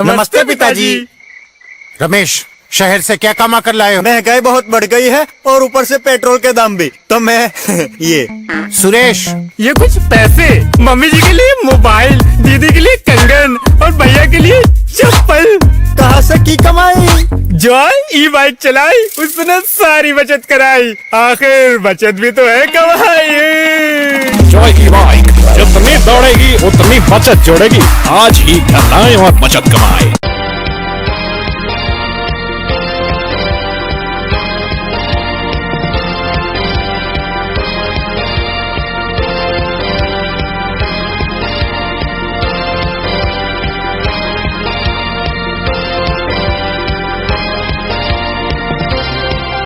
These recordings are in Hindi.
नमस्ते पिताजी। रमेश, शहर से क्या कमा कर लाए हो? महंगाई बहुत बढ़ गई है और ऊपर से पेट्रोल के दाम भी, तो मैं ये। सुरेश, ये कुछ पैसे मम्मी जी के लिए मोबाइल, दीदी के लिए कंगन और भैया के लिए चप्पल। कहाँ से की कमाई? जो ई बाइक चलाई उसने सारी बचत कराई, आखिर बचत भी तो है कमाई। जॉय की बाइक जितनी दौड़ेगी उतनी बचत जोड़ेगी। आज ही घर लाएं और बचत कमाएं।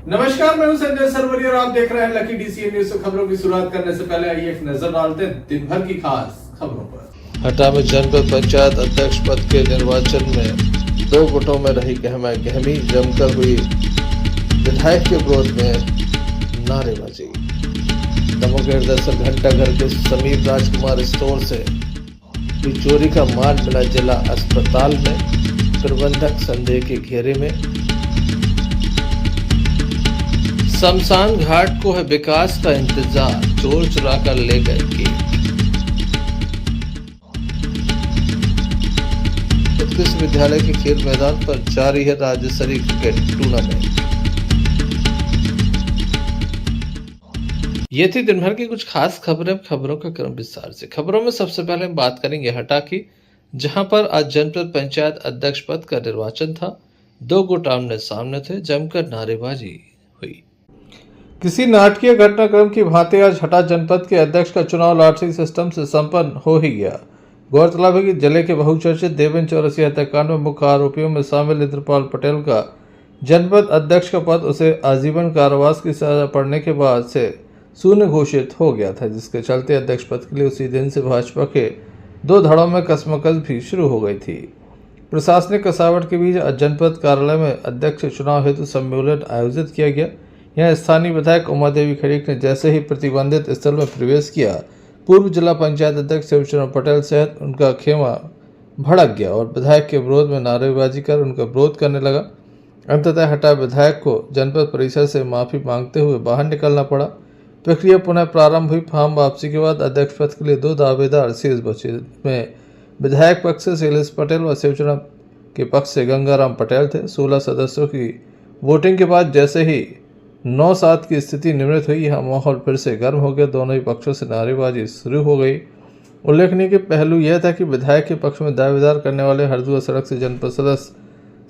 नमस्कार, मैं हूं संजय सरवरी और आप देख रहे हैं लकी डीसीएन न्यूज। खबरों की शुरुआत करने से पहले आइए एक नजर डालते हैं दिन भर की खास खबरों पर। हटा में जनपद पंचायत अध्यक्ष पद के निर्वाचन में 2 गुटों में रही गहमा गहमी, जमकर हुई विधायक के विरोध में नारेबाजी। दमोह दरअसल घंटा घर के समीर राजकुमार स्टोर से चोरी का माल मिला जिला अस्पताल में। प्रबंधक संदेह के घेरे में। शमशान घाट को है विकास का इंतजार, चोर चुरा कर ले गए केक। उत्कृष्ट विद्यालय के खेल मैदान पर जारी है राज्य स्तरीय क्रिकेट टूर्नामेंट। ये थी दिन भर की कुछ खास खबरें। खबरों का क्रम विस्तार से। खबरों में सबसे पहले हम बात करेंगे हटा की, जहां पर आज जनपद पंचायत अध्यक्ष पद का निर्वाचन था। 2 गुट आमने सामने थे, जमकर नारेबाजी हुई। किसी नाटकीय घटनाक्रम की भांति आज हटा जनपद के अध्यक्ष का चुनाव लॉटरी सिस्टम से संपन्न हो ही गया। गौरतलब है कि जिले के बहुचर्चित देवेंद्र चौरसिया हत्याकांड में मुख्य आरोपियों में शामिल इंद्रपाल पटेल का जनपद अध्यक्ष का पद उसे आजीवन कारावास की सजा पड़ने के बाद से शून्य घोषित हो गया था, जिसके चलते अध्यक्ष पद के लिए उसी दिन से भाजपा के 2 धड़ों में कसमकस भी शुरू हो गई थी। प्रशासनिक कसावट के बीच आज जनपद कार्यालय में अध्यक्ष चुनाव हेतु सम्मेलन आयोजित किया गया। यहाँ स्थानीय विधायक उमा देवी खड़ीक ने जैसे ही प्रतिबंधित स्थल में प्रवेश किया, पूर्व जिला पंचायत अध्यक्ष शिवचरण पटेल सहित उनका खेमा भड़क गया और विधायक के विरोध में नारेबाजी कर उनका विरोध करने लगा। अंततः हटा विधायक को जनपद परिषद से माफी मांगते हुए बाहर निकलना पड़ा। प्रक्रिया पुनः प्रारंभ हुई। फॉर्म वापसी के बाद अध्यक्ष पद के लिए 2 दावेदार शेष बचे, जिसमें विधायक पक्ष से शैलेश पटेल व शिवचरण के पक्ष से गंगाराम पटेल थे। 16 सदस्यों की वोटिंग के बाद जैसे ही 9-7 की स्थिति निवृत्त हुई, यह माहौल फिर से गर्म हो गया। दोनों ही पक्षों से नारेबाजी शुरू हो गई। उल्लेखनीय के पहलू यह था कि विधायक के पक्ष में दावेदार करने वाले हरदुआ सड़क से जनपद सदस्य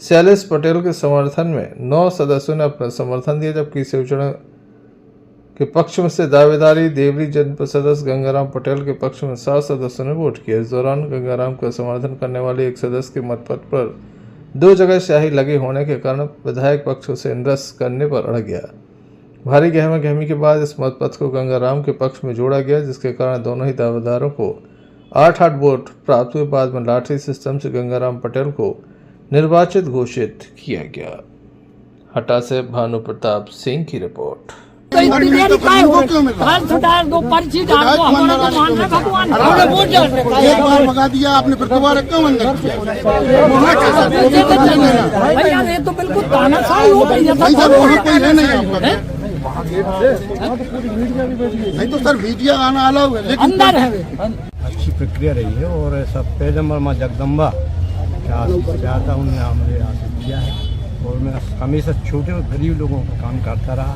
शैलेश पटेल के समर्थन में 9 सदस्यों ने अपना समर्थन दिया, जबकि शिवचरण के पक्ष में से दावेदारी देवरी जनपद सदस्य गंगाराम पटेल के पक्ष में 7 सदस्यों ने वोट किया। इस दौरान गंगाराम का समर्थन करने वाले एक सदस्य के मतपत्र पर 2 जगह स्याही लगे होने के कारण विधायक पक्ष उसे निरस्त करने पर अड़ गया। भारी गहमा गहमी के बाद इस मतपत्र को गंगाराम के पक्ष में जोड़ा गया, जिसके कारण दोनों ही दावेदारों को 8-8 वोट प्राप्त हुए। बाद में लॉटरी सिस्टम से गंगाराम पटेल को निर्वाचित घोषित किया गया। हटा से भानु प्रताप सिंह की रिपोर्ट। भगा दिया आपने, फिर दोबारा क्यों अंदर किया? तो बिल्कुल तानाशाही हो गई है। नहीं सर, वहाँ कोई है नहीं आपका। नहीं तो सर मीडिया आना अलाउ है, लेकिन अंदर है। अच्छी प्रक्रिया रही है और सब पैगम्बर माँ जगदम्बा चाहता उन्होंने हमें आशीष दिया है और मैं हमेशा छोटे और गरीब लोगों का काम करता रहा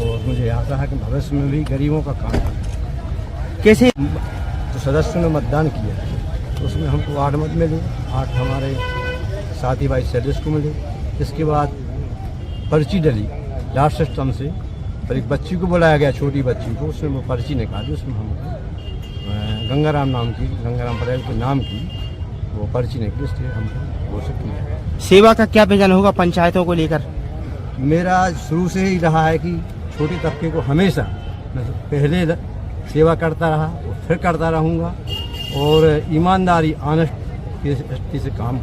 और मुझे आशा है कि भविष्य में भी गरीबों का काम करना। कैसे तो सदस्यों ने मतदान किया तो उसमें हमको 8 मत मिले, 8 हमारे साथी भाई सदस्य को मिले। इसके बाद पर्ची डली लास्ट सिस्टम से, पर एक बच्ची को बुलाया गया, छोटी बच्ची को, उसमें वो पर्ची निकाली, उसमें हमको गंगाराम पटेल के नाम की वो पर्ची निकली, इसलिए हमको घोषित किया। सेवा का क्या विजन होगा पंचायतों को लेकर? मेरा शुरू से ही रहा है कि छोटे तबके को हमेशा मैं पहले सेवा करता रहा और फिर करता रहूँगा और ईमानदारी ऑनेस्टी से काम।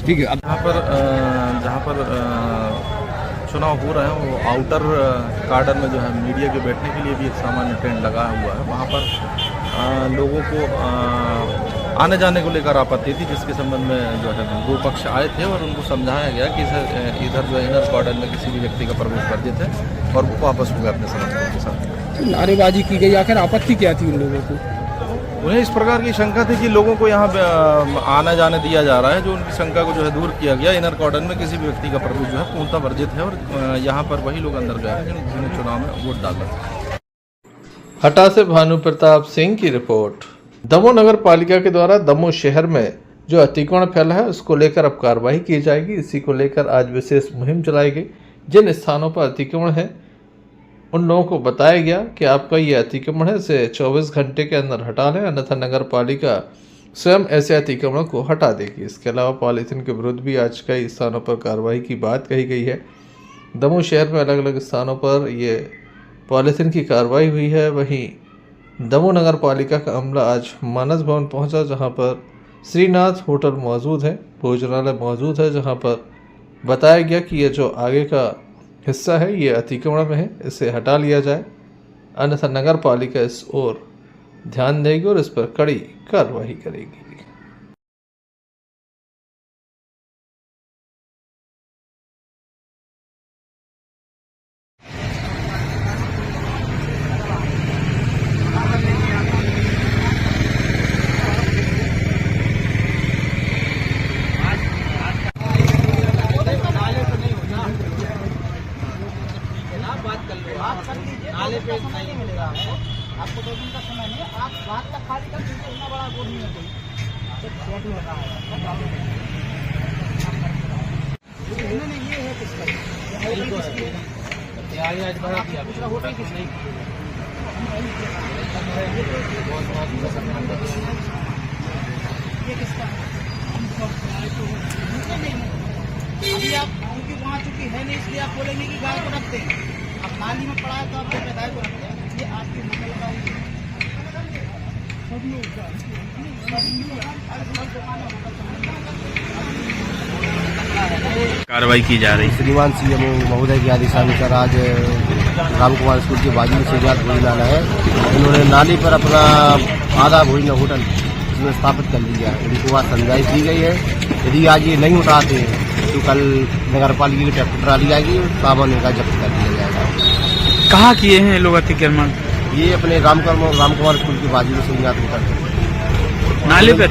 ठीक है। जहाँ पर चुनाव हो रहे हैं वो आउटर गार्डन में जो है मीडिया के बैठने के लिए भी एक सामान्य टेंट लगा हुआ है। वहाँ पर लोगों को आने जाने को लेकर आपत्ति थी, जिसके संबंध में जो है दो पक्ष आए थे और उनको समझाया गया कि इधर जो इनर कॉर्डन में किसी भी व्यक्ति का प्रवेश वर्जित है और वो वापस हो गए अपने समर्थकों के साथ। नारेबाजी की गई, आखिर आपत्ति क्या थी उन लोगों को? उन्हें इस प्रकार की शंका थी कि लोगों को यहाँ आने जाने दिया जा रहा है, जो उनकी शंका को जो है दूर किया गया। इनर कॉर्डन में किसी भी व्यक्ति का प्रवेश जो है पूर्णतः वर्जित है और यहाँ पर वही लोग अंदर गए हैं जिन्होंने चुनाव में वोट डाला। हटा से भानु प्रताप सिंह की रिपोर्ट। दमोह नगर पालिका के द्वारा दमोह शहर में जो अतिक्रमण फैला है उसको लेकर अब कार्रवाई की जाएगी। इसी को लेकर आज विशेष मुहिम चलाई गई। जिन स्थानों पर अतिक्रमण है उन लोगों को बताया गया कि आपका ये अतिक्रमण है, इसे 24 घंटे के अंदर हटा लें, अन्यथा नगर पालिका स्वयं ऐसे अतिक्रमण को हटा देगी। इसके अलावा पॉलीथीन के विरुद्ध भी आज कई स्थानों पर कार्रवाई की बात कही गई है। दमोह शहर में अलग अलग स्थानों पर ये पॉलीथीन की कार्रवाई हुई है। वहीं दमोह नगर पालिका का अमला आज मानस भवन पहुंचा, जहां पर श्रीनाथ होटल मौजूद है, भोजनालय मौजूद है, जहां पर बताया गया कि ये जो आगे का हिस्सा है ये अतिक्रमण में है, इसे हटा लिया जाए, अन्यथा नगर पालिका इस ओर ध्यान देगी और इस पर कड़ी कार्रवाई करेगी। नाले पे नहीं मिलेगा आपको 2 दिन का समय नहीं, आप रात तक खाली कर दीजिए, इतना बड़ा बोर्ड नहीं है कोई। नहीं ये है किसका, आज बढ़ा दिया दूसरा होटल किसका, ये किसका अभी आप उनकी वहाँ चुकी है नहीं, इसलिए आप बोलेंगे कि गाय को रखते हैं। अब नाली में पड़ा है तो आप गाय को रखते हैं, ये आपकी कार्रवाई की जा रही। श्रीमान सीएम महोदय के आदेशानुसार आज राम कुमार स्कूल के बाजू में श्रीनाथ भोजनालय है, इन्होंने नाली पर अपना आधा भोजन होटल इसमें स्थापित कर लिया है। इनको वहाँ समझाइश दी गई है, यदि आज ये नहीं उठाते तो कल नगर पालिका की ट्रैक्टर ट्राली आएगी और सामान इनका जब्त कर दिया जाएगा। कहाँ किए हैं लोग अतिक्रमण? ये अपने राम कुमार स्कूल के बाजू में श्रीनाथ होटल नाले पे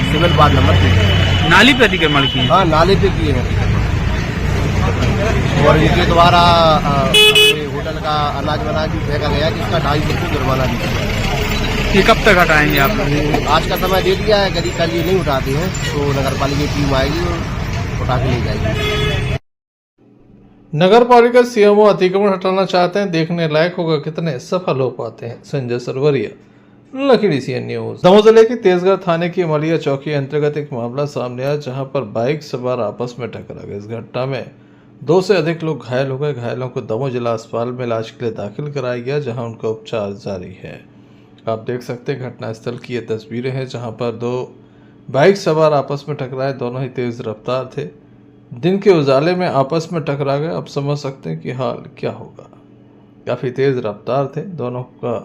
सिविल वार्ड नंबर 3 नाली पे अतिक्रमण किए? हाँ, नाले पे किए हैं और इनके द्वारा होटल का अनाज वनाज भी फेंका गया, जिसका 250 जुर्माना भी किया। ये कब तक हटाएंगे आप? आज का समय दे दिया है, यदि कल ये नहीं उठाते हैं तो नगर पालिका की टीम आएगी और उठा के ले जाएगी। नगर पालिका सीएमओ अतिक्रमण हटाना चाहते हैं, देखने लायक होगा कितने सफल हो पाते हैं। Sanjay Sarvariya, Lucky DCN news. Damoh जिले की तेजगढ़ थाने की अमलिया चौकी अंतर्गत एक मामला सामने आया, जहां पर बाइक सवार आपस में टकरा गए। इस घटना में 2 से अधिक लोग घायल हो गए। घायलों को दमोह जिला अस्पताल में इलाज के लिए दाखिल कराया गया, जहां उनका उपचार जारी है। आप देख सकते हैं घटनास्थल की ये तस्वीरें हैं, जहां पर 2 बाइक सवार आपस में टकराए। दोनों ही तेज रफ्तार थे, दिन के उजाले में आपस में टकरा गए। अब समझ सकते हैं कि हाल क्या होगा। काफ़ी तेज रफ्तार थे, दोनों का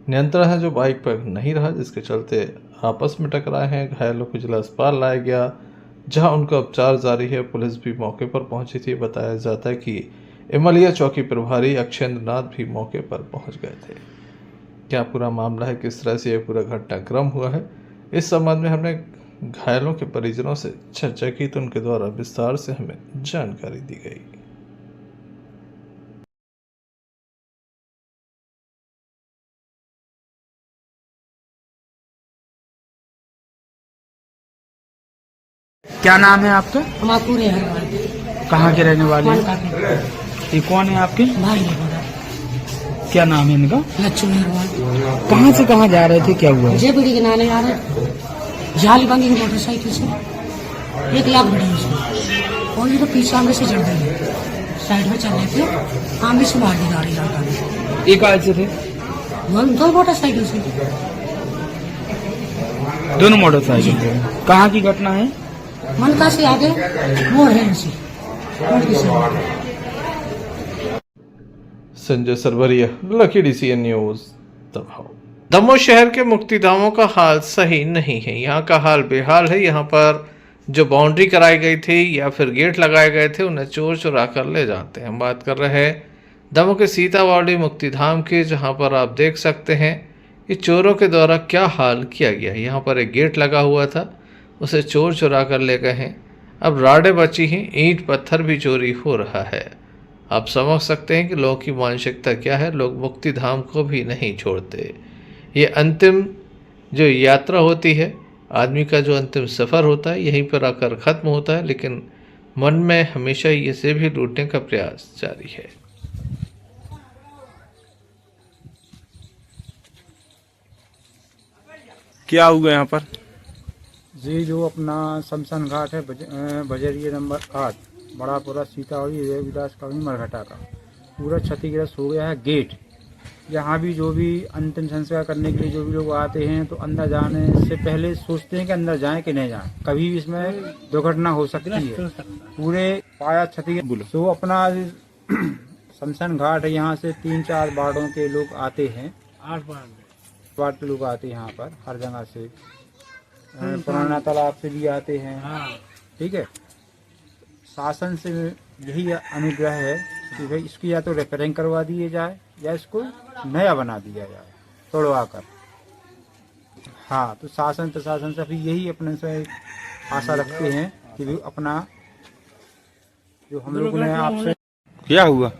नियंत्रण है जो बाइक पर नहीं रहा, जिसके चलते आपस में टकराए हैं। घायलों को जिला अस्पताल लाया गया, जहां उनका उपचार जारी है। पुलिस भी मौके पर पहुंची थी। बताया जाता है कि इमलिया चौकी प्रभारी अक्षेंद्र नाथ भी मौके पर पहुंच गए थे। क्या पूरा मामला है, किस तरह से यह पूरा घटनाक्रम हुआ है, इस संबंध में हमने घायलों के परिजनों से चर्चा की तो उनके द्वारा विस्तार से हमें जानकारी दी गई। क्या नाम है आपका? हमारे हर कहाँ के रहने वाले हैं? ये कौन है आपके भाई? क्या नाम है इनका? लक्ष्मी। कहाँ से कहाँ जा रहे थे, क्या हुआ? जेबीडी के नाले आ रहे, जाली बंगी की मोटरसाइकिल से 1 लाख बड़ी उसमें, और ये तो पीछे आगे से चढ़ गए, साइड में चल रहे थे, आगे से मार दी गाड़ी लड़का ने। एक आज से थे? 2 मोटरसाइकिल से। दोनों मोटरसाइकिल थे। कहाँ की घटना है? मनका से आगे मोड़ है इनसे। Sanjay Sarvariya, Lucky DCN news, Damoh. Damoh शहर के मुक्तिधामों का हाल सही नहीं है। यहाँ का हाल बेहाल है। यहाँ पर जो बाउंड्री कराई गई थी या फिर गेट लगाए गए थे उन्हें चोर चुरा कर ले जाते हैं। हम बात कर रहे हैं दमोह के सीतावाड़ी मुक्तिधाम के, जहाँ पर आप देख सकते हैं कि चोरों के द्वारा क्या हाल किया गया। यहाँ पर एक गेट लगा हुआ था, उसे चोर चुरा कर ले गए हैं। अब राडें बची हैं, ईंट पत्थर भी चोरी हो रहा है। आप समझ सकते हैं कि लोगों की मानसिकता क्या है। लोग मुक्तिधाम को भी नहीं छोड़ते। ये अंतिम जो यात्रा होती है, आदमी का जो अंतिम सफ़र होता है, यहीं पर आकर ख़त्म होता है, लेकिन मन में हमेशा इसे भी लूटने का प्रयास जारी है। क्या हुआ यहाँ पर? जी, जो अपना शमशान घाट है बजरिया नंबर 8 बड़ापुरा सीतावड़ी रविदास कॉलोनी मरघटा का पूरा क्षतिग्रस्त हो गया है। गेट यहाँ भी जो भी अंतिम संस्कार करने के लिए जो भी लोग आते हैं तो अंदर जाने से पहले सोचते हैं कि अंदर जाएं कि नहीं जाएं, कभी भी इसमें दुर्घटना हो सकती है। पूरे पाया क्षतिग्रस्त। तो अपना शमशान घाट है, यहाँ से 3-4 वार्डों के लोग आते हैं, 8 वार्ड के लोग आते हैं यहाँ पर हर जगह से, पुराना तालाब से भी आते हैं। ठीक है, शासन से यही अनुग्रह है कि भाई इसकी या तो रिपेयरिंग करवा दिए जाए या इसको नया बना दिया जाए तोड़वा कर। हाँ, तो शासन प्रशासन से भी यही अपने से आशा रखते हैं कि भी अपना जो हम लोगों ने आपसे। क्या हुआ?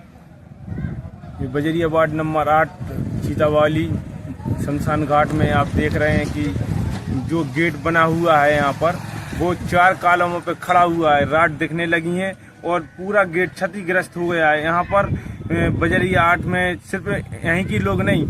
ये बजरिया वार्ड नंबर 8 सीतावाली शमशान घाट में आप देख रहे हैं कि जो गेट बना हुआ है यहाँ पर वो 4 कॉलमों पे खड़ा हुआ है, राड दिखने लगी हैं और पूरा गेट क्षतिग्रस्त हो गया है। यहाँ पर बजरिया 8 में सिर्फ यहीं के लोग नहीं,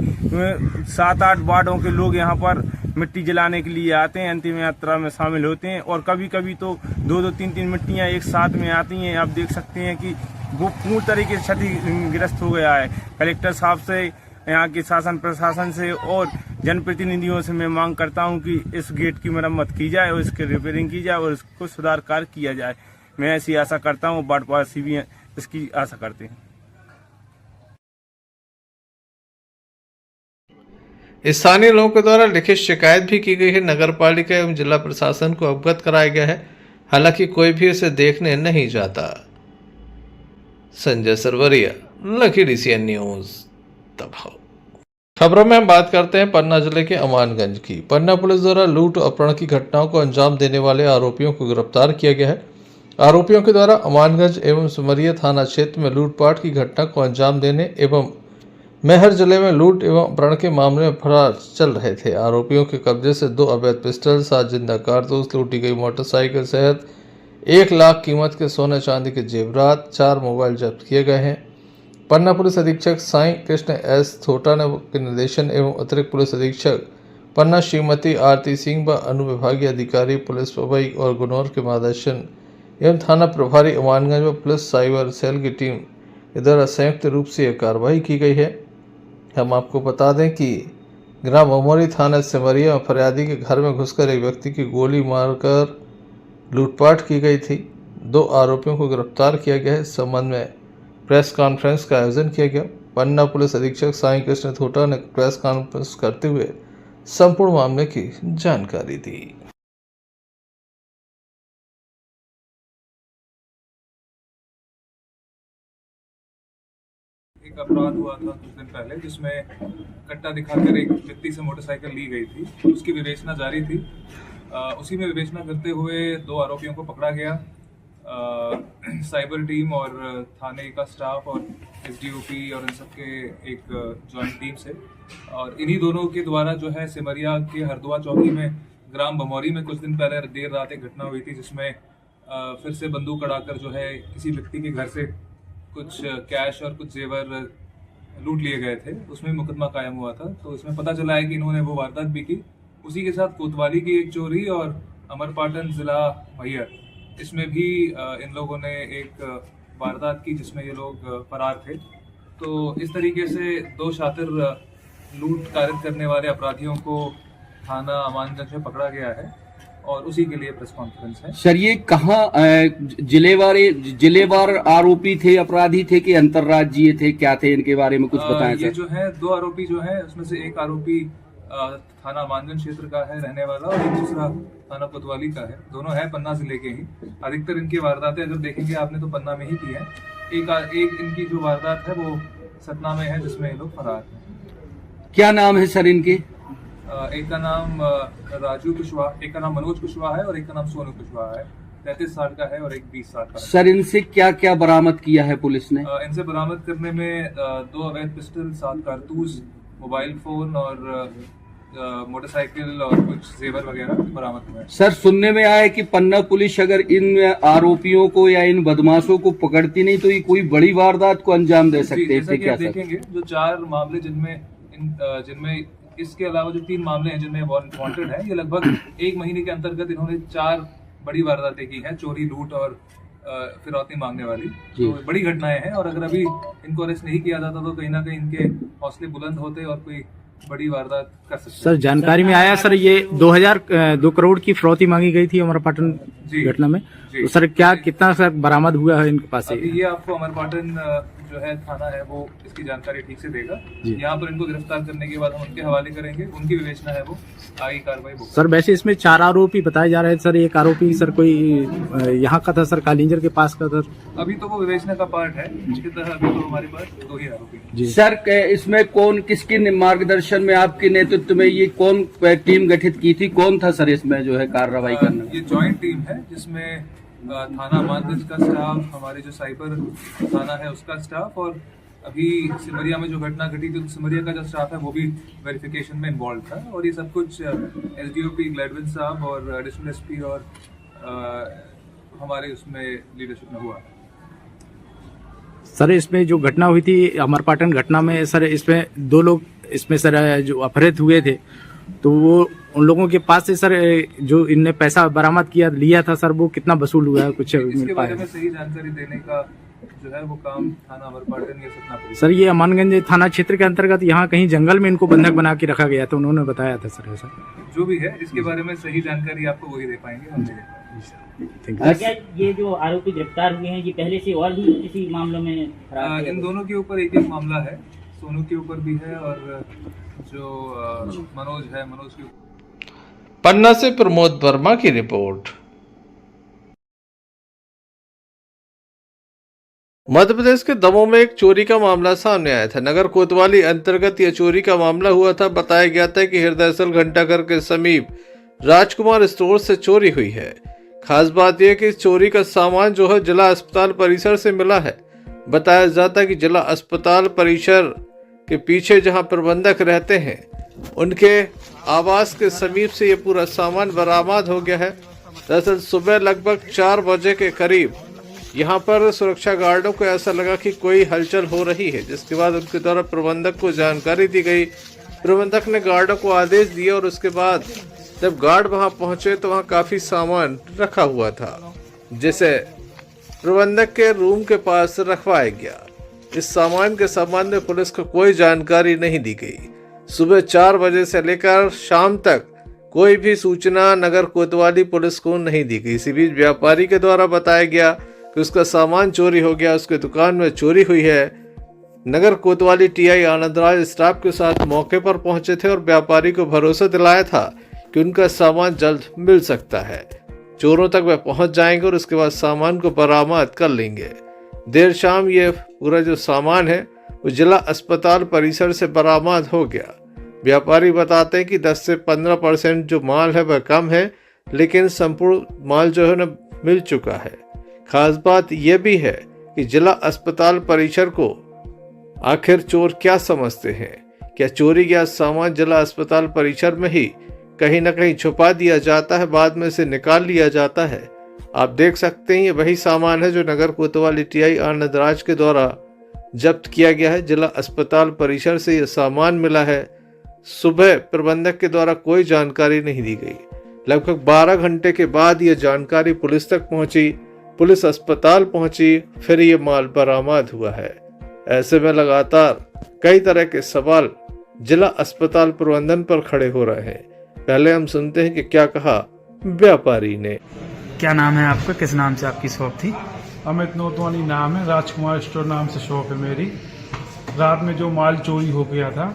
7-8 वार्डों के लोग यहाँ पर मिट्टी जलाने के लिए आते हैं, अंतिम यात्रा में शामिल होते हैं और कभी कभी तो 2-2, 3-3 मिट्टियाँ एक साथ में आती हैं। आप देख सकते हैं कि वो पूर्ण तरीके से क्षतिग्रस्त हो गया है। कलेक्टर साहब से, यहाँ के शासन प्रशासन से और जनप्रतिनिधियों से मैं मांग करता हूँ कि इस गेट की मरम्मत की जाए और इसकी रिपेयरिंग की जाए और इसको सुधार कार्य किया जाए। मैं ऐसी आशा करता हूँ, वार्डवासी भी इसकी आशा करते हैं। स्थानीय लोगों के द्वारा लिखित शिकायत भी की गई है। नगर पालिका एवं जिला प्रशासन को अवगत कराया गया है, हालांकि कोई भी इसे देखने नहीं जाता। Sanjay Sarvariya, Lucky DCN news, Damoh. खबरों में हम बात करते हैं पन्ना जिले के अमानगंज की। पन्ना पुलिस द्वारा लूट और अपहरण की घटनाओं को अंजाम देने वाले आरोपियों को गिरफ्तार किया गया है। आरोपियों के द्वारा अमानगंज एवं सुमरिया थाना क्षेत्र में लूटपाट की घटना को अंजाम देने एवं मैहर जिले में लूट एवं अपहरण के मामले में फरार चल रहे थे। आरोपियों के कब्जे से 2 अवैध पिस्टल, 7 जिंदा कारतूस, लूटी गई मोटरसाइकिल सहित 1 लाख कीमत के सोने चांदी के जेवरात, 4 मोबाइल जब्त किए गए हैं। पन्ना पुलिस अधीक्षक साई कृष्ण S थोटा के निर्देशन एवं अतिरिक्त पुलिस अधीक्षक पन्ना श्रीमती आरती सिंह व अनुविभागीय अधिकारी पुलिस पवई और गुनौर के मार्गदर्शन एवं थाना प्रभारी अमानगंज व पुलिस साइबर सेल की टीम के द्वारा संयुक्त रूप से यह कार्रवाई की गई है। हम आपको बता दें कि ग्राम अमोरी थाना सिमरिया में फरियादी के घर में घुसकर एक व्यक्ति की गोली मारकर लूटपाट की गई थी। 2 आरोपियों को गिरफ्तार किया गया है। इस संबंध में प्रेस कॉन्फ्रेंस का आयोजन किया गया। पन्ना पुलिस अधीक्षक साई कृष्ण थोटा ने प्रेस कॉन्फ्रेंस करते हुए संपूर्ण मामले की जानकारी दी। एक अपराध हुआ था कुछ दिन पहले जिसमें कट्टा दिखाकर एक व्यक्ति से मोटरसाइकिल ली गई थी, उसकी विवेचना जारी थी। उसी में विवेचना करते हुए 2 आरोपियों को पकड़ा गया। साइबर टीम और थाने का स्टाफ और SDOP और इन सब के एक जॉइंट टीम से, और इन्हीं दोनों के द्वारा जो है सिमरिया के हरदुआ चौकी में ग्राम बमौरी में कुछ दिन पहले देर रात एक घटना हुई थी जिसमें फिर से बंदूक उड़ाकर जो है किसी व्यक्ति के घर से कुछ कैश और कुछ जेवर लूट लिए गए थे। उसमें मुकदमा कायम हुआ था। तो इसमें पता चला है कि इन्होंने वो वारदात भी की। उसी के साथ कोतवाली की एक चोरी और अमरपाटन जिला मैहर, इसमें भी इन लोगों ने एक वारदात की जिसमें ये लोग फरार थे। तो इस तरीके से 2 शातिर लूट कार्य करने वाले अपराधियों को थाना अमानगंज में पकड़ा गया है और उसी के लिए प्रेस कॉन्फ्रेंस है। सर, ये कहाँ जिलेवार आरोपी थे, अपराधी थे कि अंतर्राज्यीय थे, क्या थे, इनके बारे में कुछ बताएं सर। ये जो है 2 आरोपी जो है उसमें से एक आरोपी थाना मानगंज क्षेत्र का है रहने वाला और एक दूसरा थाना कोतवाली का है। दोनों है पन्ना जिले के ही। अधिकतर इनकी वारदातें अगर देखेंगे आपने तो पन्ना में ही की है। एक इनकी जो वारदात है वो सतना में है जिसमें ये लोग फरार हैं। क्या नाम है सर इनके? एक का नाम राजू कुशवाहा, एक का नाम मनोज कुशवाहा है और एक का नाम सोनू कुशवाहा है। 33 साल का है और एक 20 साल का है। सर इनसे क्या क्या बरामद किया है पुलिस ने? इनसे बरामद करने में 2 अवैध पिस्टल, 7 कारतूस, मोबाइल फोन और मोटरसाइकिल और कुछ जेवर वगैरह बरामद हुए हैं। सर सुनने में आया कि पन्ना पुलिस अगर इन आरोपियों को या इन बदमाशों को पकड़ती नहीं तो ये कोई बड़ी वारदात को अंजाम दे सकते हैं। क्या देखेंगे जो 4 मामले जिनमें इसके अलावा जो 3 मामले हैं जिनमें वांटेड है, ये लगभग 1 महीने के अंतर्गत इन्होंने 4 बड़ी वारदातें की हैं, चोरी, लूट और फिरौती मांगने वाली। तो बड़ी घटनाएं हैं और अगर अभी इनको अरेस्ट नहीं किया जाता तो कहीं ना कहीं इनके हौसले बुलंद होते और कोई बड़ी वारदात कर सकते। सर जानकारी में आया सर ये 2 करोड़ की फिरौती मांगी गई थी अमरपाटन घटना में, तो सर क्या कितना सर बरामद हुआ है इनके पास से? अभी ये आपको अमरपाटन जो है थाना है वो इसकी जानकारी ठीक से देगा। यहाँ पर इनको गिरफ्तार करने के बाद हम उनके हवाले करेंगे, उनकी विवेचना है वो आगे कार्रवाई। सर वैसे इसमें 4 आरोपी बताए जा रहे हैं सर। एक आरोपी सर कोई यहाँ का था सर, कालिंजर के पास का सर। अभी तो वो विवेचना का पार्ट है, इसके तहत अभी तो हमारे पास 2 ही आरोपी। सर इसमें कौन किसके मार्गदर्शन में, आपके नेतृत्व में ये कौन टीम गठित की थी? कौन था सर इसमें जो है कार्रवाई करना? ये जॉइंट टीम है जिसमें थाना मानगंज का स्टाफ, हमारे जो साइबर थाना है उसका स्टाफ और अभी सिमरिया में जो घटना घटी थी तो सिमरिया का जो स्टाफ है वो भी वेरिफिकेशन में इन्वॉल्व था। और ये सब कुछ एसडीओपी ग्लैडविन साहब और एडिशनल एसपी और हमारे उसमें लीडरशिप में हुआ। सर इसमें जो घटना हुई थी अमरपाटन घटना में सर, इसमें 2 लोग इसमें सर जो अपहृत हुए थे तो वो उन लोगों के पास से सर जो इनने पैसा बरामद लिया था सर वो कितना वसूल हुआ है कुछ इसके बारे में सही जानकारी देने का जो है वो काम थाना अमरपाटन या सतना पुलिस। सर ये अमानगंज थाना क्षेत्र के अंतर्गत यहाँ कहीं जंगल में इनको बंधक बना के रखा गया था, उन्होंने बताया था सर ऐसा। जो भी है इसके बारे में सही जानकारी आपको वही दे पाएंगे, हम नहीं दे पाएंगे। क्या ये जो आरोपी गिरफ्तार हुए हैं ये पहले से और भी किसी मामलों में? इन दोनों के ऊपर एक मामला है, सोनू के ऊपर भी है और जो मनोज के। पन्ना से प्रमोद वर्मा की रिपोर्ट। मध्य प्रदेश के दमोह में एक चोरी का मामला सामने आया था। नगर कोतवाली अंतर्गत यह चोरी का मामला हुआ था। बताया गया था कि हृदयसल घंटाघर के समीप राजकुमार स्टोर से चोरी हुई है। खास बात यह कि इस चोरी का सामान जो है जिला अस्पताल परिसर से मिला है। बताया जाता है कि जिला अस्पताल परिसर के पीछे जहां प्रबंधक रहते हैं उनके आवास के समीप से ये पूरा सामान बरामद हो गया है। दरअसल सुबह लगभग 4 बजे के करीब यहाँ पर सुरक्षा गार्डों को ऐसा लगा कि कोई हलचल हो रही है, जिसके बाद उनके द्वारा प्रबंधक को जानकारी दी गई। प्रबंधक ने गार्डों को आदेश दिया और उसके बाद जब गार्ड वहां पहुंचे तो वहां काफी सामान रखा हुआ था, जिसे प्रबंधक के रूम के पास रखवाया गया। इस सामान के संबंध में पुलिस को कोई जानकारी नहीं दी गई। सुबह 4 बजे से लेकर शाम तक कोई भी सूचना नगर कोतवाली पुलिस को नहीं दी गई। इसी बीच व्यापारी के द्वारा बताया गया कि उसका सामान चोरी हो गया, उसके दुकान में चोरी हुई है। नगर कोतवाली टीआई आनंद राज स्टाफ के साथ मौके पर पहुंचे थे और व्यापारी को भरोसा दिलाया था कि उनका सामान जल्द मिल सकता है। चोरों तक वह पहुंच जाएंगे और उसके बाद सामान को बरामद कर लेंगे। देर शाम ये पूरा जो सामान है वो जिला अस्पताल परिसर से बरामद हो गया। व्यापारी बताते हैं कि 10 से 15% जो माल है वह कम है, लेकिन संपूर्ण माल जो है न मिल चुका है। खास बात यह भी है कि जिला अस्पताल परिसर को आखिर चोर क्या समझते हैं? क्या चोरी गया सामान जिला अस्पताल परिसर में ही कहीं न कहीं छुपा दिया जाता है, बाद में से निकाल लिया जाता है? आप देख सकते हैं ये वही सामान है जो नगर कोतवाली टीआई आनंद राज के द्वारा जब्त किया गया है। जिला अस्पताल परिसर से यह सामान मिला है। सुबह प्रबंधक के द्वारा कोई जानकारी नहीं दी गई। लगभग 12 घंटे के बाद यह जानकारी पुलिस तक पहुंची, पुलिस अस्पताल पहुंची, फिर ये माल बरामद हुआ है। ऐसे में लगातार कई तरह के सवाल जिला अस्पताल प्रबंधन पर खड़े हो रहे हैं। पहले हम सुनते हैं कि क्या कहा व्यापारी ने। क्या नाम है आपका? किस नाम से आपकी शॉप थी? अमित नोतवानी नाम है, राजकुमार स्टोर नाम से शॉप है मेरी। रात में जो माल चोरी हो गया था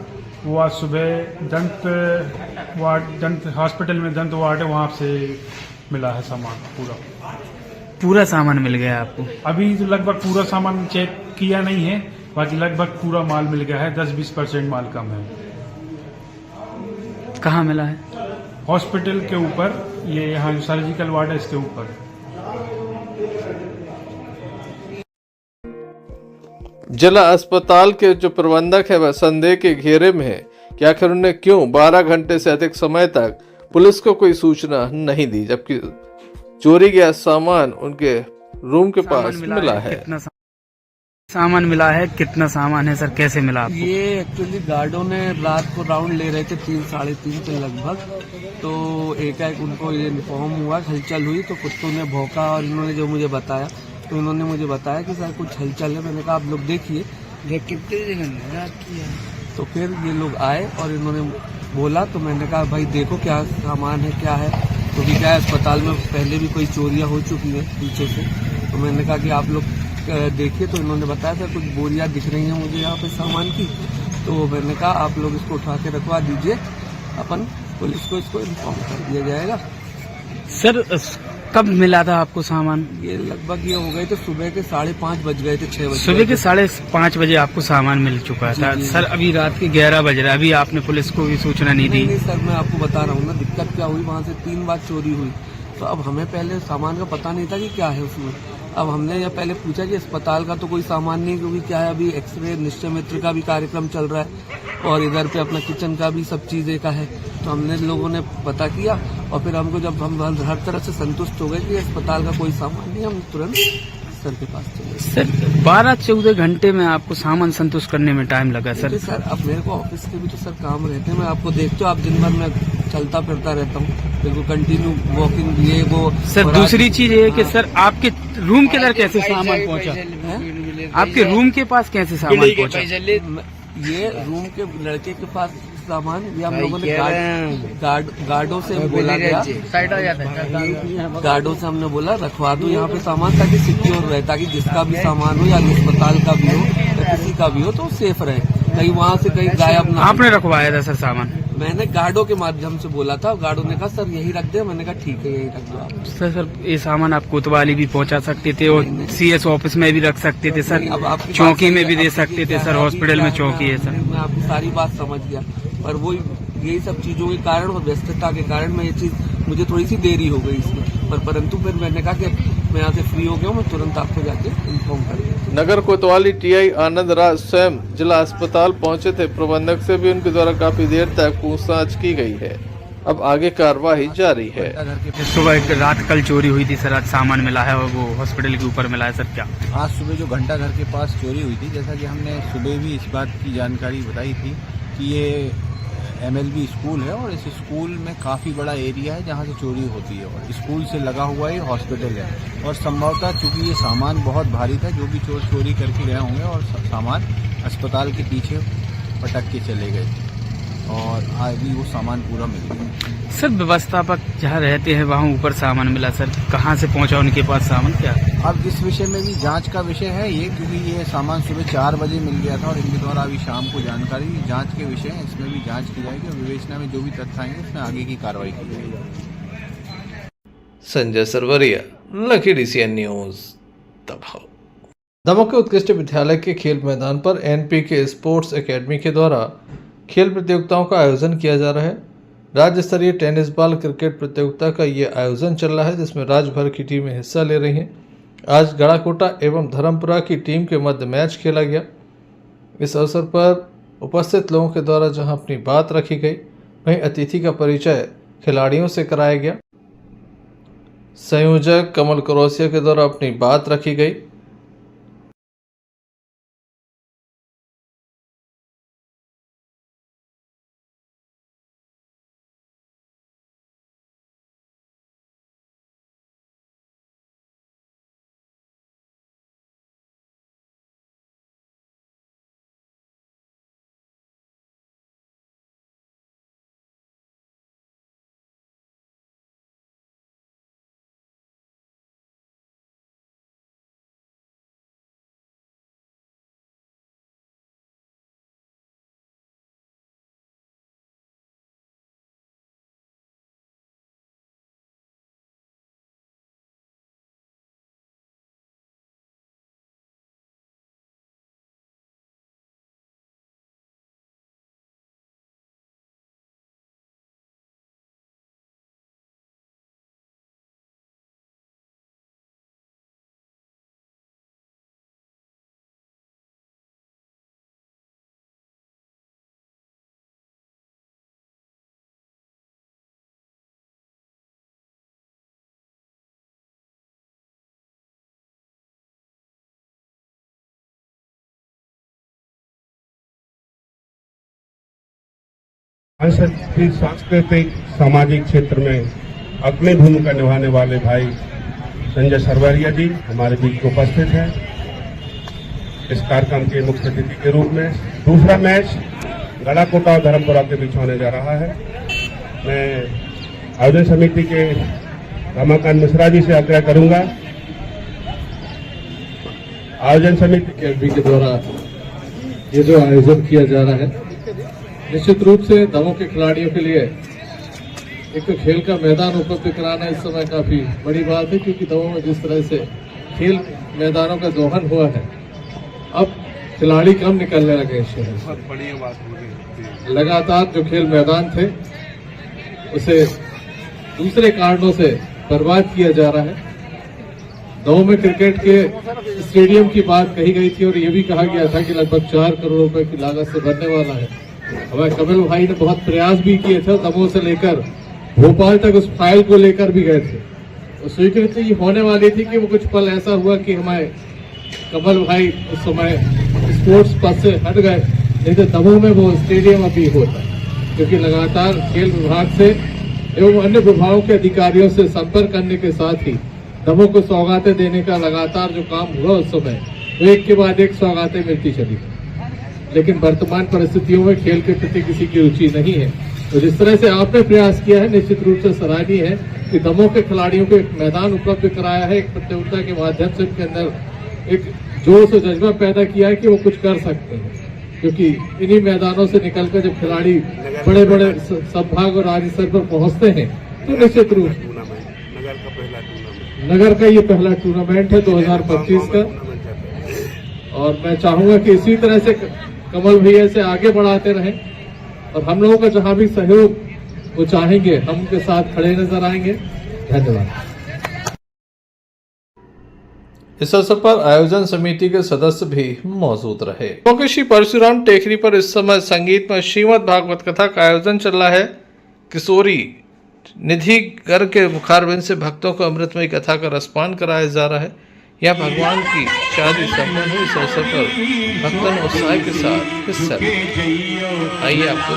वो आज सुबह दंत हॉस्पिटल में दंत वार्ड है, वहाँ से मिला है सामान पूरा। पूरा सामान मिल गया आपको? अभी तो लगभग पूरा सामान चेक किया नहीं है, बाकी लगभग पूरा माल मिल गया है। 10-20% माल कम है। कहाँ मिला है? हॉस्पिटल के ऊपर, ये यहाँ जो सर्जिकल वार्ड है इसके ऊपर। जिला अस्पताल के जो प्रबंधक है वह संदेह के घेरे में है कि आखिर उन्हें क्यों 12 घंटे से अधिक समय तक पुलिस को कोई सूचना नहीं दी, जबकि चोरी गया सामान उनके रूम के पास मिला है। कितना सामान मिला है? कितना सामान है सर? कैसे मिला आपको? ये एक्चुअली गार्डों ने रात को राउंड ले रहे थे 3-3:30 के लगभग, तो एकाएक उनको ये इन्फॉर्म हुआ, हलचल हुई, तो कुत्तों ने भौंका और इन्होंने जो मुझे बताया, तो इन्होंने मुझे बताया कि सर कुछ हलचल है। मैंने कहा आप लोग देखिए। तो फिर ये लोग आए और इन्होंने बोला, तो मैंने कहा भाई देखो क्या सामान है, क्या है, क्योंकि क्या है अस्पताल में पहले भी कोई चोरियां हो चुकी है पीछे से। तो मैंने कहा कि आप लोग देखिए। तो इन्होंने बताया सर कुछ बोरियां दिख रही हैं मुझे यहाँ पे सामान की। तो मैंने कहा आप लोग इसको उठा के रखवा दीजिए, अपन पुलिस को इसको इन्फॉर्म कर दिया जाएगा। सर कब मिला था आपको सामान? ये लगभग ये हो गए थे सुबह के 5:30 बज गए थे, 6 बजे। सुबह के 5:30 बजे आपको सामान मिल चुका था। जी। सर अभी रात के 11 बज रहे, अभी आपने पुलिस को भी सूचना नहीं दी? नहीं सर, मैं आपको बता रहा हूँ ना दिक्कत क्या हुई। वहाँ से 3 बार चोरी हुई, तो अब हमें पहले सामान का पता नहीं था कि क्या है उसमें। अब हमने यह पहले पूछा कि अस्पताल का तो कोई सामान नहीं, क्योंकि क्या है अभी एक्सरे निश्चय मित्र का भी कार्यक्रम चल रहा है और इधर पे अपना किचन का भी सब चीजें का है। तो हमने लोगों ने पता किया और फिर हमको जब हम हर तरह से संतुष्ट हो गए कि अस्पताल का कोई सामान नहीं, हम तुरंत सर के पास चले। सर 12-14 घंटे में आपको सामान संतुष्ट करने में टाइम लगा सर? सर अब मेरे को ऑफिस के भी तो सर काम रहते हैं, मैं आपको देखते हो, आप दिन भर मैं चलता फिरता रहता हूँ, बिल्कुल कंटिन्यू वॉकिंग ये वो। सर दूसरी चीज ये है कि सर आपके रूम के अंदर कैसे सामान पहुँचा? आपके रूम के पास कैसे सामान पहुँचा? ये रूम के लड़के के पास सामान ये हम लोगों ने गार्डों से बोला गया, गार्डों से हमने बोला रखवा दो यहाँ पे सामान, ताकि सिक्योर रहे, ताकि जिसका भी सामान हो या अस्पताल का भी हो या किसी का भी हो तो सेफ रहे, कहीं वहाँ से कहीं गायब ना। आपने रखवाया था सर सामान? मैंने गार्डों के माध्यम से बोला था, गार्डों ने कहा सर यही रख दे। मैंने कहा ठीक है यही रख दो आप। सर ये सामान आप कोतवाली भी पहुंचा सकते थे और CS ऑफिस में भी रख सकते थे सर, चौकी में भी दे सकते थे सर, हॉस्पिटल में चौकी है सर। मैं आपकी सारी बात समझ गया, पर वो यही सब चीजों के कारण और व्यस्तता के कारण मैं ये चीज मुझे थोड़ी सी देरी हो गई इसमें, पर परंतु फिर मैंने कहा कि मैं यहाँ से फ्री हो गया हूँ, मैं तुरंत आपको जाके इन्फॉर्म कर दूँ। नगर कोतवाली TI आनंद राज स्वयं जिला अस्पताल पहुंचे थे। प्रबंधक से भी उनके द्वारा काफी देर तक पूछताछ की गई है। अब आगे कार्रवाई जारी है। सुबह एक रात कल चोरी हुई थी सर, आज सामान मिला है और वो हॉस्पिटल के ऊपर मिला है सर, क्या? आज सुबह जो घंटा घर के पास चोरी हुई थी, जैसा कि हमने सुबह भी इस बात की जानकारी बताई थी कि ये MLB स्कूल है और इस स्कूल में काफ़ी बड़ा एरिया है जहाँ से चोरी होती है और स्कूल से लगा हुआ ये हॉस्पिटल है और संभवतः चूंकि ये सामान बहुत भारी था, जो भी चोर चोरी करके गए होंगे और सामान अस्पताल के पीछे पटक के चले गए थे और आज भी वो सामान पूरा मिल गया। सर व्यवस्थापक जहाँ रहते हैं वहाँ ऊपर सामान मिला सर, कहाँ से पहुँचा उनके पास सामान, क्या? अब इस विषय में भी जांच का विषय है ये, क्योंकि ये सामान सुबह 4 बजे मिल गया था और इनके द्वारा अभी शाम को जानकारी जांच के विषय है, इसमें भी जांच की जाएगी और विवेचना में जो भी तथ्य आएंगे उसमें आगे की कार्रवाई की जाएगी। Sanjay Sarvariya, Lucky DCN news दबाव। दमोह के उत्कृष्ट विद्यालय के खेल मैदान पर NPK स्पोर्ट्स एकेडमी के द्वारा खेल प्रतियोगिताओं का आयोजन किया जा रहा है। राज्य स्तरीय टेनिस बॉल क्रिकेट प्रतियोगिता का ये आयोजन चल रहा है, जिसमें राज्य भर की टीमें हिस्सा ले रही हैं। आज गड़ाकोटा एवं धर्मपुरा की टीम के मध्य मैच खेला गया। इस अवसर पर उपस्थित लोगों के द्वारा जहां अपनी बात रखी गई, वहीं अतिथि का परिचय खिलाड़ियों से कराया गया। संयोजक कमल करोसिया के द्वारा अपनी बात रखी गई। सांस्कृतिक सामाजिक क्षेत्र में अग्रणी भूमिका निभाने वाले भाई संजय सरवरिया जी हमारे बीच उपस्थित हैं इस कार्यक्रम के मुख्य अतिथि के रूप में। दूसरा मैच गढ़ाकोटा और धर्मपुरा के बीच होने जा रहा है। मैं आयोजन समिति के रमाकांत मिश्रा जी से आग्रह करूंगा, आयोजन समिति के द्वारा ये जो आयोजन किया जा रहा है, निश्चित रूप से दमोह के खिलाड़ियों के लिए एक तो खेल का मैदान उपलब्ध कराना इस समय काफी बड़ी बात है, क्योंकि दमोह में जिस तरह से खेल मैदानों का दोहन हुआ है, अब खिलाड़ी कम निकलने लगे शहर से। लगातार जो खेल मैदान थे उसे दूसरे कारणों से बर्बाद किया जा रहा है। दमोह में क्रिकेट के स्टेडियम की बात कही गई थी और ये भी कहा गया था कि लगभग 4 करोड़ रुपए की लागत से बनने वाला है। हमारे कमल भाई ने बहुत प्रयास भी किए थे, दमोह से लेकर भोपाल तक उस फाइल को लेकर भी गए थे। और स्वीकृति होने वाली थी कि वो कुछ पल ऐसा हुआ कि हमारे कमल भाई उस समय स्पोर्ट्स पद से हट गए, नहीं तो दमोह में वो स्टेडियम अभी होता, क्योंकि लगातार खेल विभाग से एवं अन्य विभागों के अधिकारियों से संपर्क करने के साथ ही दमोह को सौगातें देने का लगातार जो काम हुआ उस समय, वो एक के बाद एक सौगातें मिलती चली। लेकिन वर्तमान परिस्थितियों में खेल के प्रति किसी की रुचि नहीं है। तो जिस तरह से आपने प्रयास किया है, निश्चित रूप से सराहनीय है कि दमोह के खिलाड़ियों को एक मैदान उपलब्ध कराया है, एक प्रतियोगिता के माध्यम से उनके अंदर एक जोश और जज्बा पैदा किया है कि वो कुछ कर सकते हैं। क्योंकि इन्हीं मैदानों से निकलकर जब खिलाड़ी बड़े बड़े संभाग और राज्य स्तर पर पहुंचते हैं तो निश्चित रूप नगर का ये पहला टूर्नामेंट है 2025 का, और मैं चाहूंगा कि इसी तरह से कमल भैया से आगे बढ़ाते रहें और हम लोगों का जहां भी सहयोग वो चाहेंगे हम उनके साथ खड़े नजर आएंगे। धन्यवाद। इस अवसर पर आयोजन समिति के सदस्य भी मौजूद रहे। क्योंकि श्री परशुराम टेकरी पर इस समय संगीत में श्रीमद् भागवत कथा का आयोजन चल रहा है। किशोरी निधि घर के मुखारबिंद से भक्तों को अमृतमयी कथा का रसपान कराया जा रहा है। यह भगवान की शादी संपन्न हुई। इस अवसर पर भक्तों ने उत्साह के साथ हिस्सा लिया। आइए आपको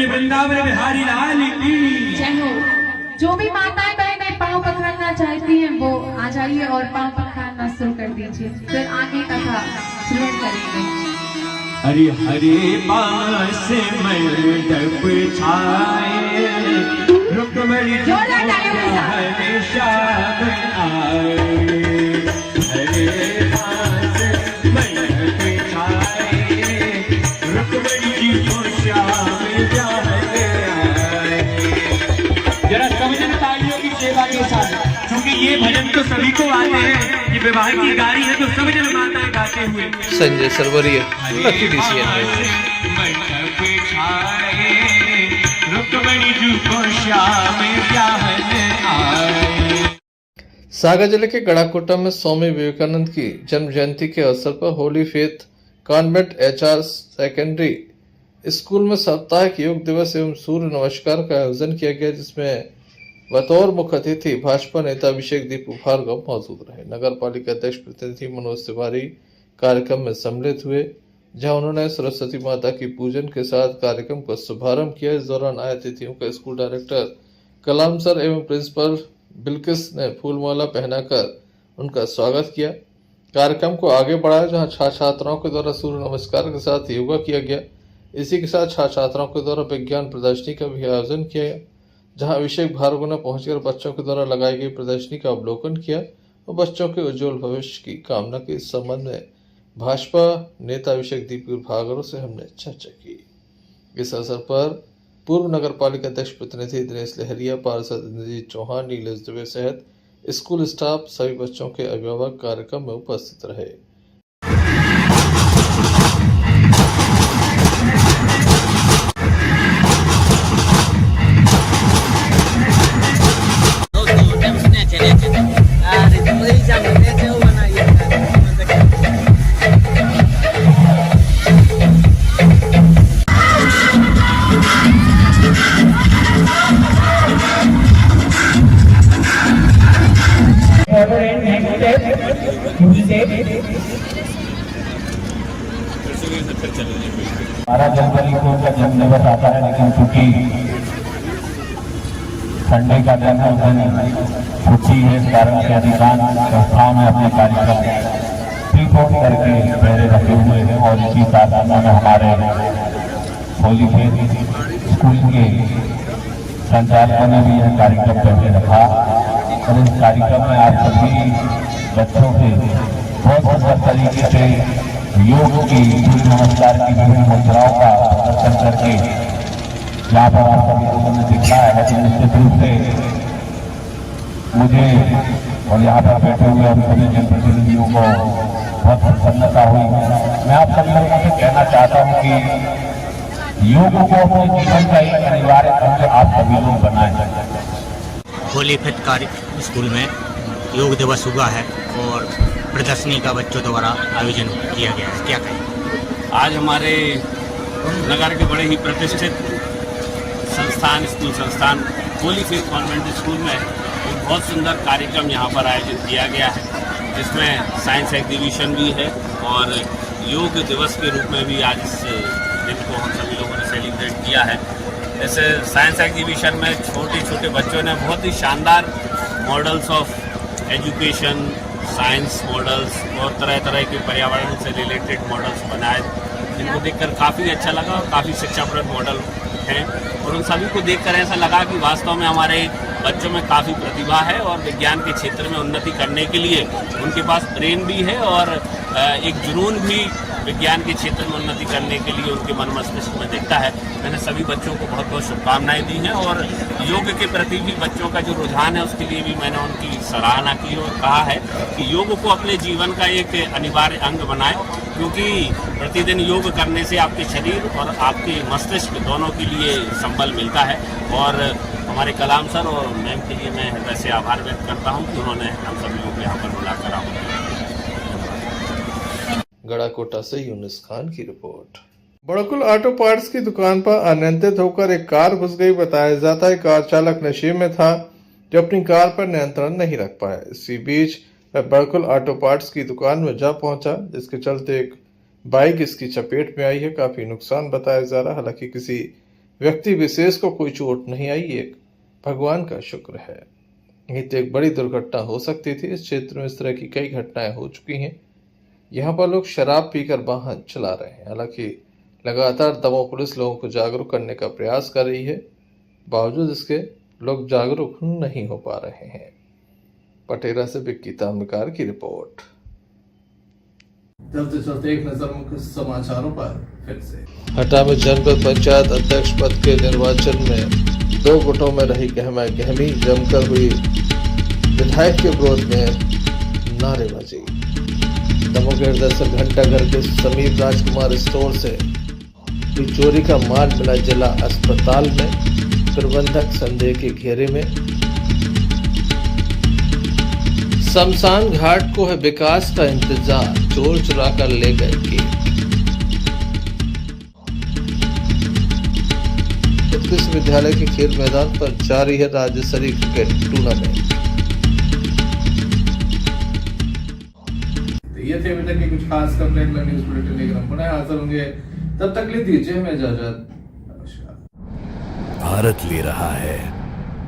वृंदावन बिहारी लाल की जय हो। जो भी माताएं बहनें पाँव पखारना चाहती हैं वो आ जाइए और पाँव पखारना शुरू कर दीजिए, फिर आगे कथा श्रवण करेंगे। हरि हरि पास मंडप छाए रुकमणी हमेशा आए। हरे पास मंडप छाए रुकमणी जी को श्याम जरा समझना तालियों की सेवा के साथ, क्योंकि ये भजन तो सभी को आते हैं। ये विवाह की गाड़ी है तो सब जन माताएं गाते हुए। Sanjay Sarvariya, Lucky DCN। सागर जिले के गढ़ाकोटा में स्वामी विवेकानंद की जन्म जयंती के अवसर पर Holi faith convent HR secondary school में साप्ताहिक योग दिवस एवं सूर्य नमस्कार का आयोजन किया गया, जिसमें बतौर मुख्य अतिथि भाजपा नेता अभिषेक दीप भार्गव मौजूद रहे। नगर पालिका अध्यक्ष प्रतिनिधि मनोज तिवारी कार्यक्रम में सम्मिलित हुए, जहां उन्होंने सरस्वती माता की पूजन के साथ कार्यक्रम का शुभारंभ किया। इस दौरान आए अतिथियों का स्कूल डायरेक्टर कलाम सर एवं प्रिंसिपल बिल्किस ने फूलमाला पहनाकर उनका स्वागत किया। कार्यक्रम को आगे बढ़ाया, जहां छात्र छात्राओं के द्वारा सूर्य नमस्कार के साथ योगा किया गया। इसी के साथ छात्र छात्राओं के द्वारा विज्ञान प्रदर्शनी का भी आयोजन किया गया, जहां अभिषेक भार्गव ने पहुंचकर बच्चों के द्वारा लगाई गई प्रदर्शनी का अवलोकन किया और बच्चों के उज्जवल भविष्य की कामना के इस संबंध में भाजपा नेता अभिषेक दीपवीर भार्गव से हमने चर्चा की। इस अवसर पर पूर्व नगर पालिका अध्यक्ष प्रतिनिधि दिनेश लहरिया, पार्षद इंद्रजीत चौहान, नीलेश दुबे सहित स्कूल स्टाफ, सभी बच्चों के अभिभावक कार्यक्रम में उपस्थित रहे। हमारा जनवरी को उनका जन्म दिवस आता है, लेकिन चूंकि संडे का दिन है, छुट्टी है, इस कारण से अधिकांश संस्थाओं में अपने कार्यक्रम प्रीपोन करके पहले रखे हुए हैं और इसी कारखाना में हमारे होली फेर स्कूल के संचालकों ने भी यह कार्यक्रम पहले रखा और इस कार्यक्रम में आप सभी बच्चों से बहुत सुंदर तरीके से योग की सूर्य नमस्कार की विभिन्न मुद्राओं का प्रदर्शन करके यहाँ पर आप सभी लोगों ने दिखाया है। तो निश्चित रूप से मुझे और यहाँ पर बैठे हुए हम सभी जनप्रतिनिधियों को बहुत प्रसन्नता हुई। मैं आप सभी लोगों से कहना चाहता हूँ कि योग को अपने जीवन का एक अनिवार्य अंग आप सभी लोग बनाएं। होली फेट स्कूल में योग दिवस हुआ है और प्रदर्शनी का बच्चों द्वारा आयोजन किया गया है, क्या कहें? आज हमारे नगर के बड़े ही प्रतिष्ठित स्कूल संस्थान होली फेट कॉन्वेंट स्कूल में एक बहुत सुंदर कार्यक्रम यहाँ पर आयोजित किया गया है, जिसमें साइंस एग्जीबिशन भी है और योग दिवस के रूप में भी आज इस दिन को हम सभी लोगों ने सेलिब्रेट किया है। जैसे साइंस एग्जीबिशन में छोटे छोटे बच्चों ने बहुत ही शानदार models of education, science models और तरह तरह के पर्यावरण से रिलेटेड मॉडल्स बनाए, जिनको देखकर काफ़ी अच्छा लगा और काफ़ी शिक्षाप्रद मॉडल हैं और उन सभी को देखकर ऐसा लगा कि वास्तव में हमारे बच्चों में काफ़ी प्रतिभा है और विज्ञान के क्षेत्र में उन्नति करने के लिए उनके पास ब्रेन भी है और एक जुनून भी विज्ञान के क्षेत्र में उन्नति करने के लिए उनके मन मस्तिष्क में दिखता है। मैंने सभी बच्चों को बहुत बहुत शुभकामनाएं दी हैं और योग के प्रति भी बच्चों का जो रुझान है उसके लिए भी मैंने उनकी सराहना की और कहा है कि योग को अपने जीवन का एक अनिवार्य अंग बनाएं, क्योंकि प्रतिदिन योग करने से आपके शरीर और आपके मस्तिष्क दोनों के लिए संबल मिलता है। और हमारे कलाम सर और मैम के लिए मैं हृदय से आभार व्यक्त करता हूँ कि उन्होंने हम सभी लोग यहाँ पर बुलाकर आमंत्रित। गड़ाकोटा से यूनुस खान की रिपोर्ट। बड़कुल ऑटो पार्ट्स की दुकान पर अनियंत्रित होकर एक कार घुस गई। बताया जाता है कार चालक नशे में था जो अपनी कार पर नियंत्रण नहीं रख पाया। इसी बीच वह बड़कुल ऑटो पार्ट्स की दुकान में जा पहुंचा, जिसके चलते एक बाइक इसकी चपेट में आई है। काफी नुकसान बताया जा रहा, हालांकि किसी व्यक्ति विशेष को कोई चोट नहीं आई, एक भगवान का शुक्र है। नहीं तो एक बड़ी दुर्घटना हो सकती थी। इस क्षेत्र में इस तरह की कई घटनाएं हो चुकी हैं। यहाँ पर लोग शराब पीकर वाहन चला रहे हैं। हालांकि लगातार दमोह पुलिस लोगों को जागरूक करने का प्रयास कर रही है, बावजूद इसके लोग जागरूक नहीं हो पा रहे हैं। पटेरा से विक्की ताम्रकार की रिपोर्ट। चलते चलते एक नजर मुख्य समाचारों पर फिर से। हटा में जनपद पंचायत अध्यक्ष पद के निर्वाचन में 2 गुटों में रही गहमा गहमी, जमकर हुई विधायक के विरोध में नारेबाजी। दमोह के हृदय घंटा घर के समीप राजकुमार स्टोर से चोरी का माल मिला जिला अस्पताल में। प्रबंधक संदेह के घेरे में। शमशान घाट को है विकास का इंतजार, चोर चुरा कर ले गए केक। उत्कृष्ट विद्यालय के खेल मैदान पर जारी है राज्य स्तरीय क्रिकेट टूर्नामेंट। ये थे अभी तक की कुछ खास खबरें। न्यूज़ बुलेटिन लेकर हम पुनः हाजिर होंगे, तब तक ले दीजिए हमें इजाजत। नमस्कार। भारत ले रहा है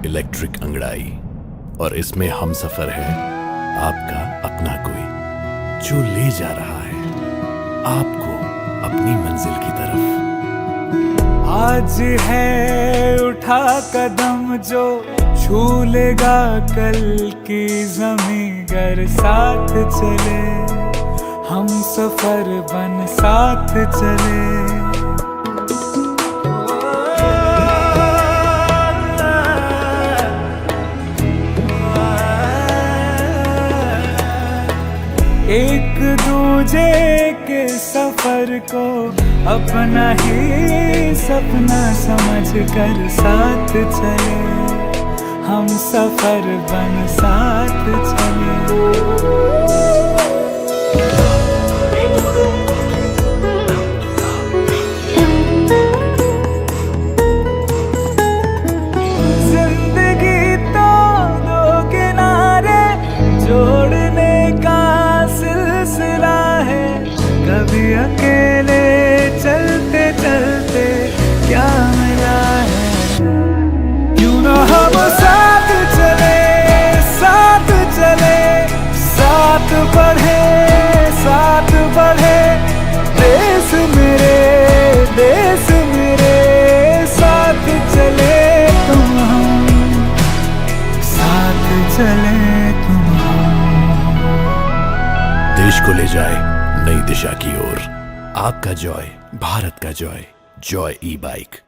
इलेक्ट्रिक अंगड़ाई और इसमें हम सफर है आपका अपना कोई, जो ले जा रहा है आपको अपनी मंजिल की तरफ। आज है उठा कदम जो छू लेगा कल की ज़मीं, गर साथ चले हम सफर बन साथ चले। एक दूजे के सफर को अपना ही सपना समझ कर साथ चले हम सफर बन साथ चले। जिंदगी तो दो किनारे जोड़ने का सिलसिला है, कभी अकेले चलते चलते क्या मिला है। क्यों ना हम साथ चले साथ चले, साथ बढ़े साथ बढ़े, देश मेरे साथ चले तुम हम, साथ चले तुम हम। देश को ले जाए नई दिशा की ओर, आपका जॉय भारत का जॉय, जॉय ई बाइक।